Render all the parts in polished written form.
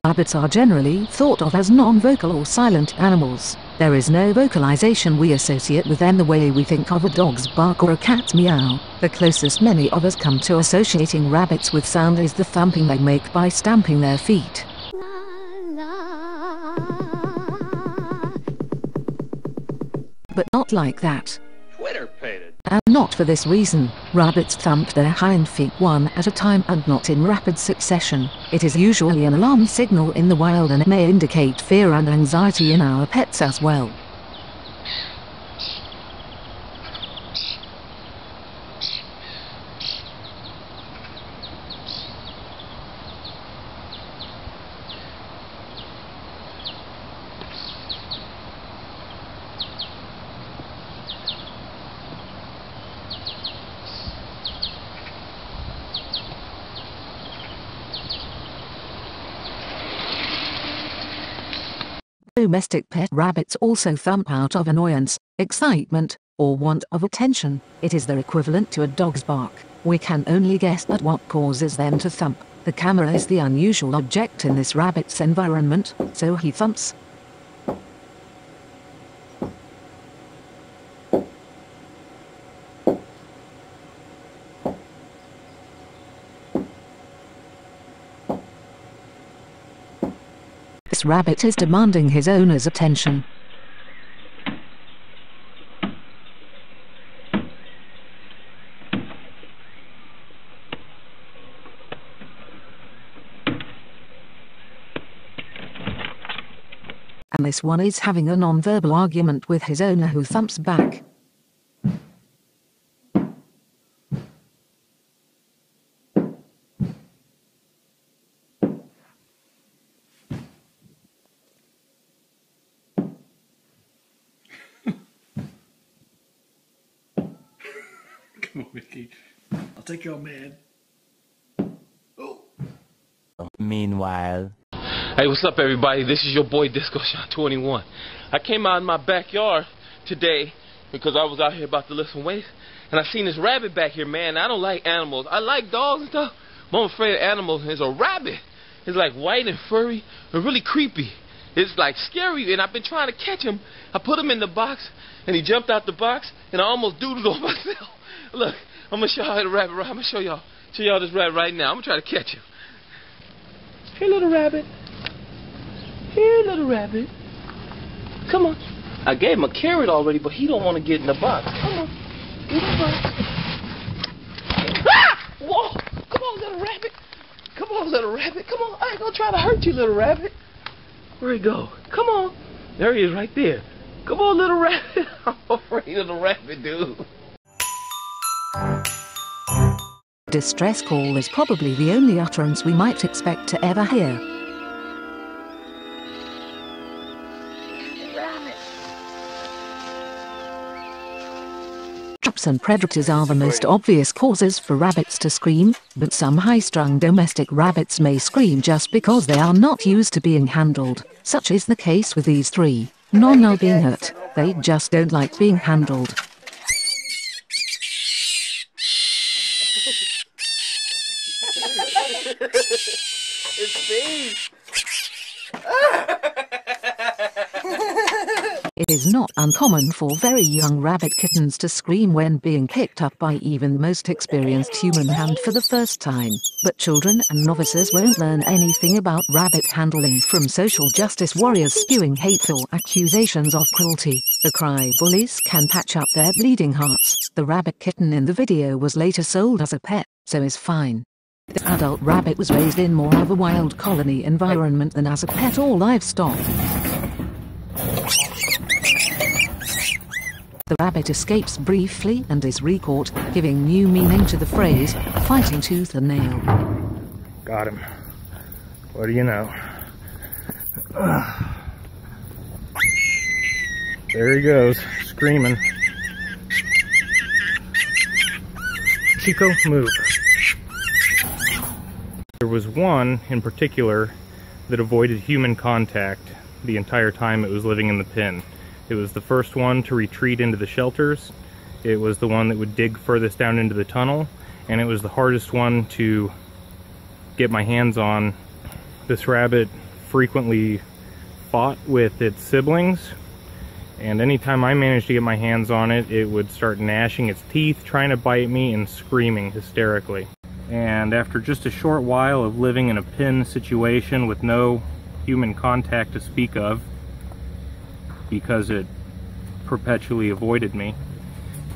Rabbits are generally thought of as non-vocal or silent animals. There is no vocalization we associate with them the way we think of a dog's bark or a cat's meow. The closest many of us come to associating rabbits with sound is the thumping they make by stamping their feet. But not like that. And not for this reason. Rabbits thump their hind feet one at a time and not in rapid succession. It is usually an alarm signal in the wild, and it may indicate fear and anxiety in our pets as well. Domestic pet rabbits also thump out of annoyance, excitement, or want of attention. It is their equivalent to a dog's bark. We can only guess at what causes them to thump. The camera is the unusual object in this rabbit's environment, so he thumps. This rabbit is demanding his owner's attention. And this one is having a non-verbal argument with his owner, who thumps back. Come on, Mickey. I'll take your man. Oh. Meanwhile. Hey, what's up, everybody? This is your boy Disco Shot 21. I came out in my backyard today because I was out here about to lift some weights, and I seen this rabbit back here, man. I don't like animals. I like dogs and stuff, but I'm afraid of animals. There's a rabbit. It's like white and furry and really creepy. It's like scary, and I've been trying to catch him. I put him in the box, and he jumped out the box, and I almost doodled on myself. Look, I'm gonna show y'all the rabbit. I'm gonna show y'all this rabbit right now. I'm gonna try to catch him. Hey, little rabbit. Here, little rabbit. Come on. I gave him a carrot already, but he don't want to get in the box. Come on. Get in the box. Ah! Whoa! Come on, little rabbit. Come on, little rabbit. Come on. I ain't gonna try to hurt you, little rabbit. Where'd he go? Come on. There he is right there. Come on, little rabbit. I'm afraid of the rabbit, dude. Distress call is probably the only utterance we might expect to ever hear. Traps and predators are the most obvious causes for rabbits to scream, but some high-strung domestic rabbits may scream just because they are not used to being handled. Such is the case with these three. None are being hurt, they just don't like being handled. It's me. It is not uncommon for very young rabbit kittens to scream when being picked up by even the most experienced human hand for the first time. But children and novices won't learn anything about rabbit handling from social justice warriors spewing hateful accusations of cruelty. The cry bullies can patch up their bleeding hearts. The rabbit kitten in the video was later sold as a pet, so is fine. The adult rabbit was raised in more of a wild colony environment than as a pet or livestock. The rabbit escapes briefly and is recaught, giving new meaning to the phrase, fighting tooth and nail. Got him. What do you know? There he goes, screaming. Chico, move. There was one in particular that avoided human contact the entire time it was living in the pen. It was the first one to retreat into the shelters. It was the one that would dig furthest down into the tunnel, and it was the hardest one to get my hands on. This rabbit frequently fought with its siblings, and anytime I managed to get my hands on it, it would start gnashing its teeth, trying to bite me, and screaming hysterically. And after just a short while of living in a pen situation with no human contact to speak of, because it perpetually avoided me,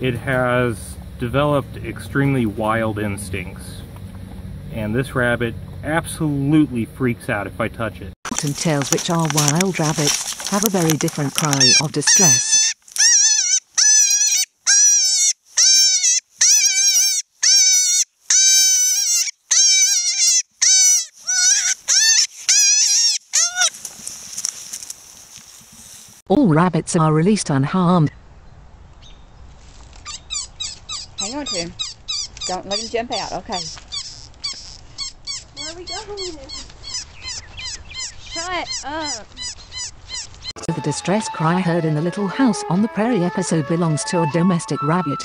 it has developed extremely wild instincts. And this rabbit absolutely freaks out if I touch it. Tails, which are wild rabbits, have a very different cry of distress. All rabbits are released unharmed. Hang on to him. Don't let him jump out, okay. Where are we going? Shut up. The distress cry heard in the Little House on the Prairie episode belongs to a domestic rabbit.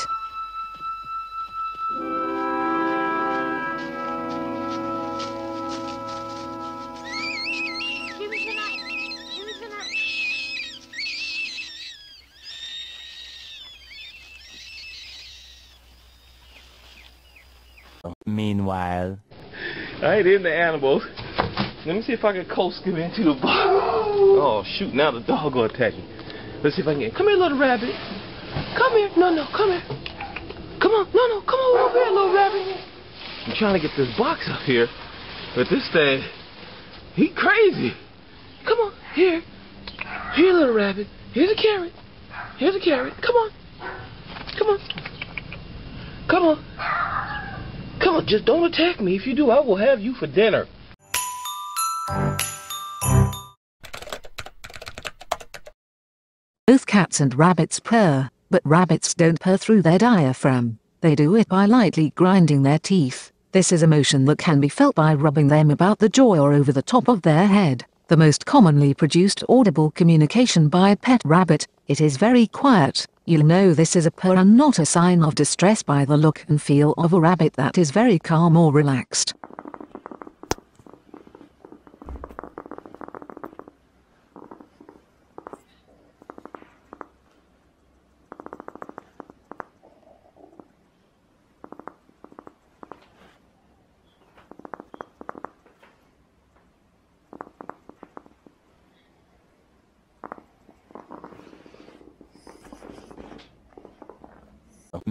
Meanwhile, I ain't into animals. Let me see if I can coax him into the box. Oh shoot, now the dog will attack me. Let's see if I can get. Come here, little rabbit. Come here. No, come here. Come on. No, come on over here, little rabbit. I'm trying to get this box up here, but this thing, he crazy. Come on, here. Here, little rabbit. Here's a carrot. Here's a carrot. Come on. Come on. Come on. Come on, just don't attack me. If you do, I will have you for dinner. Both cats and rabbits purr, but rabbits don't purr through their diaphragm. They do it by lightly grinding their teeth. This is a motion that can be felt by rubbing them about the jaw or over the top of their head. The most commonly produced audible communication by a pet rabbit. It is very quiet. You'll know this is a purr and not a sign of distress by the look and feel of a rabbit that is very calm or relaxed.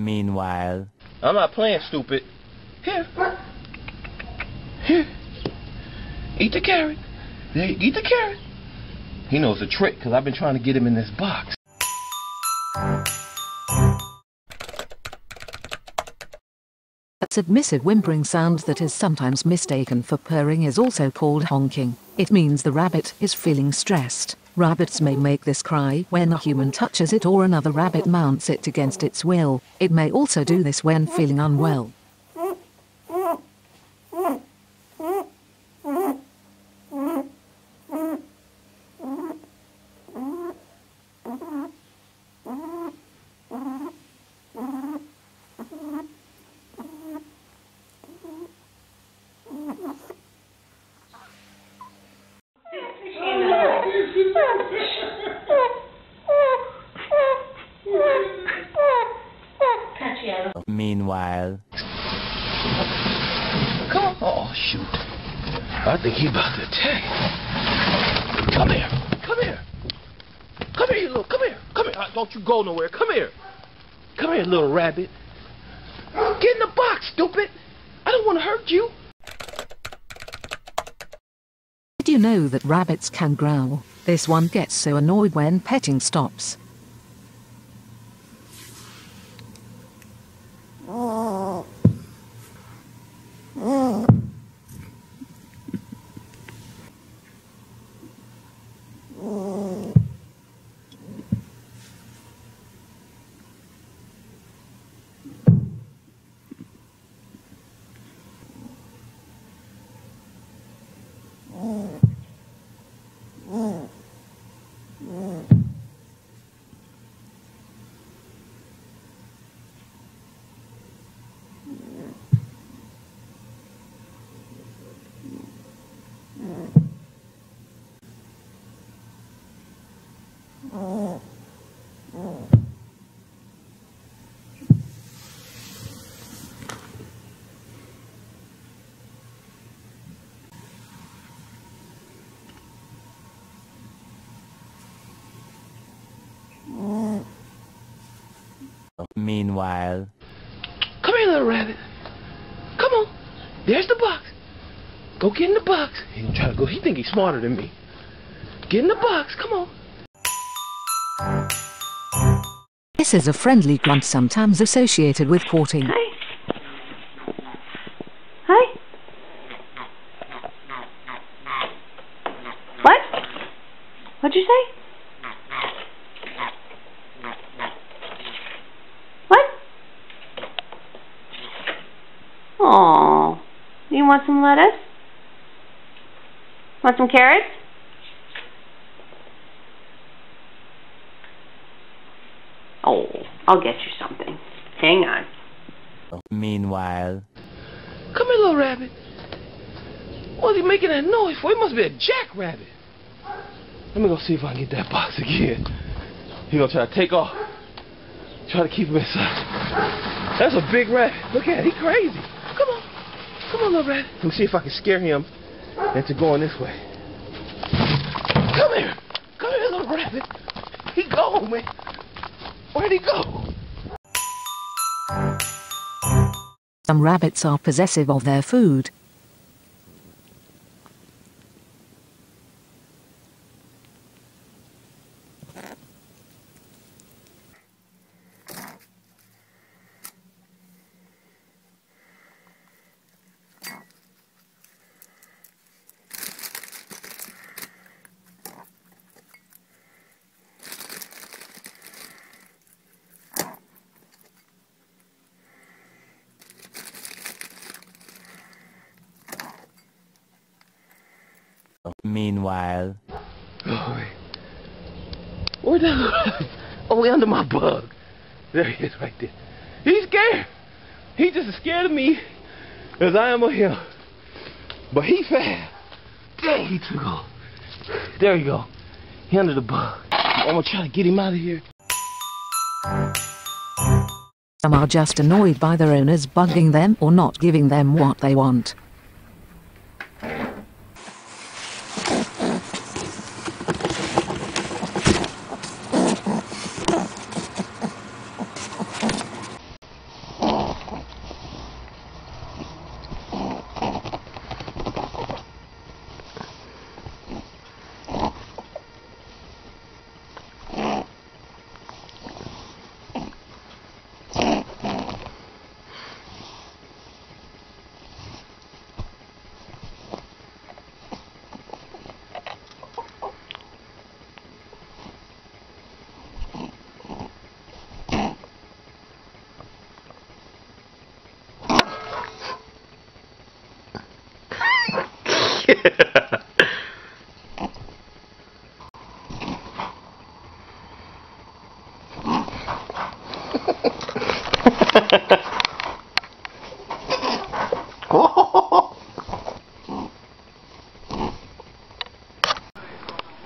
meanwhile, I'm not playing stupid. Here. Here. Eat the carrot. There, eat the carrot. He knows a trick because I've been trying to get him in this box. A submissive whimpering sound that is sometimes mistaken for purring is also called honking. It means the rabbit is feeling stressed. Rabbits may make this cry when a human touches it or another rabbit mounts it against its will. It may also do this when feeling unwell. meanwhile, Come on. Oh, shoot. I think he's about to attack. Come here. Come here. Come here, you little. Come here. Come here. Don't you go nowhere. Come here. Come here, little rabbit. Get in the box, stupid. I don't want to hurt you. Did you know that rabbits can growl? This one gets so annoyed when petting stops. Meanwhile. Come here, little rabbit. Come on. There's the box. Go get in the box. He gonna try to go. He think he's smarter than me. Get in the box. Come on. This is a friendly grunt sometimes associated with courting. Hi. Hi. What? What'd you say? What? Aw. You want some lettuce? Want some carrots? Oh, I'll get you something. Hang on. Meanwhile. Come here, little rabbit. What's he making that noise for? It must be a jackrabbit. Let me go see if I can get that box again. He gonna try to take off. Try to keep him inside. That's a big rabbit. Look at it. He crazy. Come on. Come on, little rabbit. Let me see if I can scare him into going this way. Come here. Come here, little rabbit. He gone, man. Where'd he go? Some rabbits are possessive of their food. Meanwhile. Oh, wait. Where'd that go? Oh, under my bug. There he is right there. He's scared. He's just as scared of me as I am of him. But he fast. Dang, he took off. There you go. He under the bug. I'm gonna try to get him out of here. Some are just annoyed by their owners bugging them or not giving them what they want.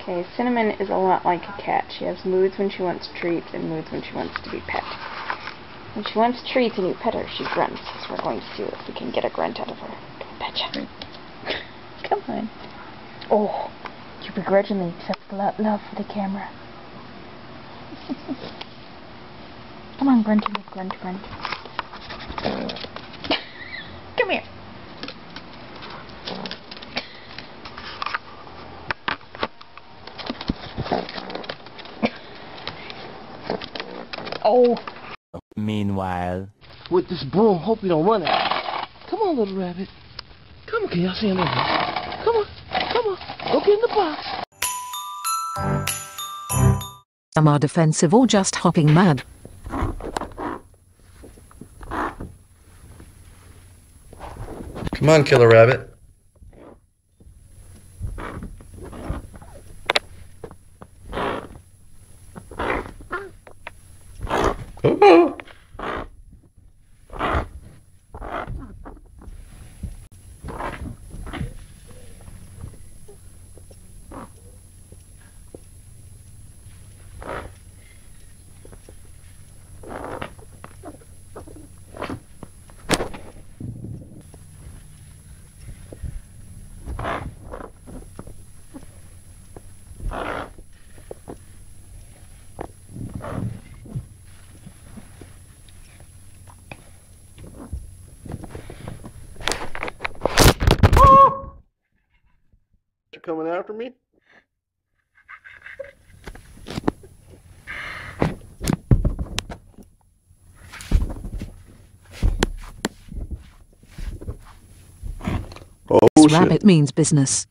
Okay, Cinnamon is a lot like a cat. She has moods when she wants treats and moods when she wants to be pet. When she wants treats and you pet her, she grunts. So we're going to see if we can get a grunt out of her. Come petcha. Come on. Oh, you begrudgingly accept love for the camera. Come on, grunt, grunt, grunt. Come here. Oh. Meanwhile. With this broom, hope you don't run out. Come on, little rabbit. Come on, can y'all see him over there? Come on, come on. Go get in the box. Some are defensive or just hopping mad. Come on, killer rabbit. Oh. coming after me? Oh, This shit. rabbit means business.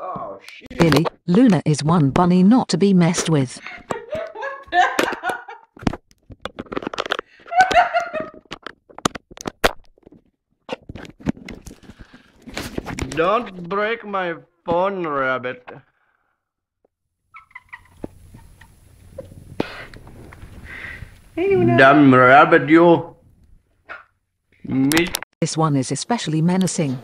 Oh, shit. Billy, Luna is one bunny not to be messed with. Don't break my phone, rabbit. Damn rabbit, you. Me. This one is especially menacing.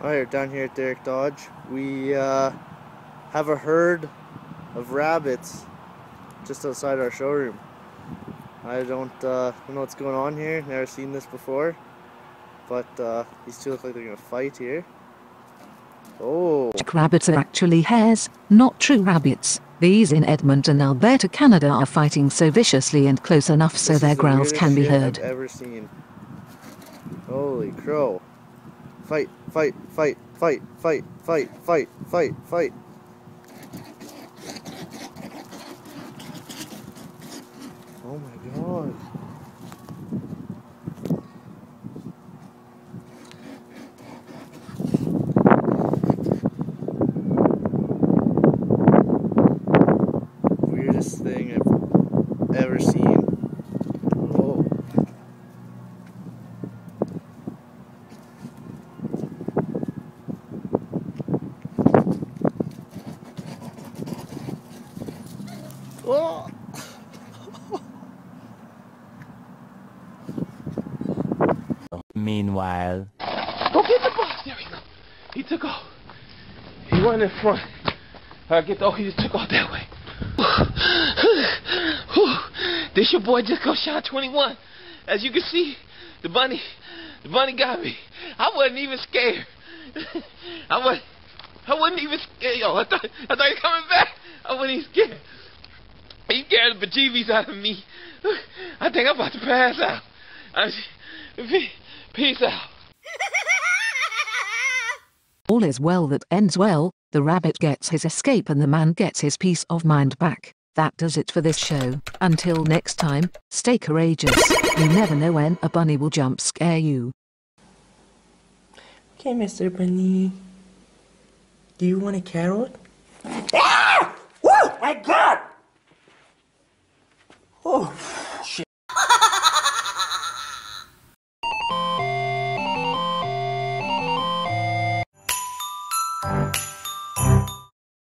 Alright, down here at Derek Dodge, we have a herd of rabbits just outside our showroom. I don't know what's going on here, never seen this before, but these two look like they're gonna fight here. Oh! Rabbits are actually hares, not true rabbits. These in Edmonton, Alberta, Canada are fighting so viciously and close enough so This their is the growls weirdest can be shit heard. I've ever seen. Holy crow. Fight, fight, fight, fight, fight, fight, fight, fight, fight. Oh my god. Weirdest thing I've ever seen. Oh. Oh. Meanwhile. Go get the box. There we go. He took off. He went in front. He just took off that way. This your boy Disco Shot 21. As you can see, the bunny got me. I wasn't even scared. I wasn't even scared. Yo, I thought he was coming back. I wasn't even scared. He scared the bejeebies out of me. I think I'm about to pass out. Peace out. All is well that ends well. The rabbit gets his escape and the man gets his peace of mind back. That does it for this show. Until next time, stay courageous. You never know when a bunny will jump scare you. Okay, Mr. Bunny. Do you want a carrot? Ah! Whoa! My God! Oh.